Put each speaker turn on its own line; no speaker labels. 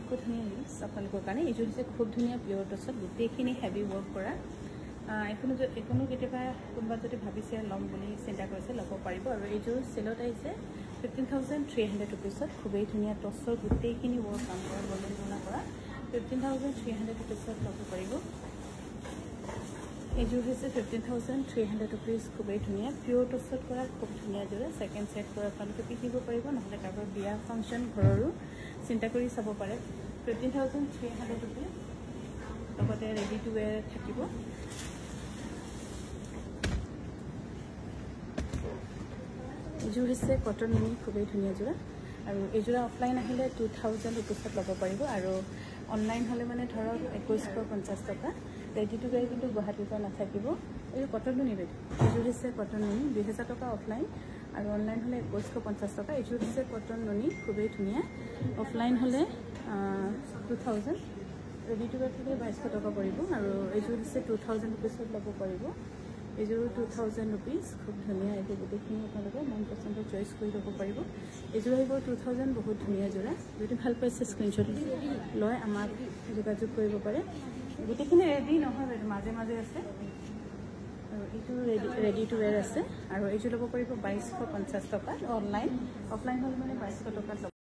আটাইতকৈ ধুনীয়া লিংকছ আপোনালোকৰ কাৰণে এইযোৰ হৈছে খুব ধুনীয়া পিয়ৰ টছত গোটেইখিনি হেভি ৱৰ্ক কৰা এখনো কেতিয়াবা কোনোবা যদি ভাবিছে ল'ম বুলি চিন্তা কৰিছে ল'ব পাৰিব আৰু এইযোৰ চেলত আহিছে 15,300 ৰুপিছত খুবেই ধুনীয়া টছৰ গোটেইখিনি ৱৰ্ক কাম কৰা বৰ্ণনা কৰা 15,300 ৰুপিছত ল'ব পাৰিব এইযোৰ হৈছে 15,300 ৰুপিছ খুবেই ধুনীয়া পিয়ৰ টছত কৰা খুব ধুনীয়া যোৰা ছেকেণ্ড ছেট কৰা আপোনালোকে পিন্ধিব পাৰিব নহ'লে কাৰোবাৰ বিয়া ফাংচন ঘৰৰো চিন্তা কৰি চাব পাৰে 15,300 ৰুপিছ লগতে ৰেডি টু ৱেৰ থাকিব এইযোৰ হৈছে কটন মিনি খুবেই ধুনীয়া যোৰা আৰু এইযোৰা অফলাইন আহিলে 2,000 ৰুপিছত ল'ব পাৰিব আৰু অনলাইন হ'লে মানে ধৰক 2,150 টকা ৰেডি টু ৱেৰ কিন্তু গুৱাহাটীৰ পৰা নাথাকিব এইযোৰ কটন মিনি এইযোৰ হৈছে কটন মিনি 2,000 টকা অফলাইন আৰু অনলাইন হ'লে 2,150 টকা এইযোৰ হৈছে কটন মিনি খুবেই ধুনীয়া অফলাইন হ'লে 2,000 ৰেডি টু ৱেৰ থাকিলে 2,200 টকা পৰিব আৰু এইযোৰ হৈছে 2,000 ৰুপিছত ল'ব পাৰিব এইযোৰ 2,000 ৰুপিছ খুব ধুনীয়া এইটো গোটেইখিনি আপোনালোকে মন পচন্দৰ চইচ কৰি ল'ব পাৰিব এইযোৰ আহিব 2,000 বহুত ধুনীয়া যোৰা যদি ভাল পাইছে স্ক্ৰীনশ্বট লয় আমাক যোগাযোগ কৰিব পাৰে গোটেইখিনি ৰেডি নহয় মাজে মাজে আছে আৰু এইটো ৰেডি টু ৱেৰ আছে আৰু এইযোৰ ল'ব পাৰিব 2,250 টকাত অনলাইন অফলাইন হ'লে মানে 2,200 টকাত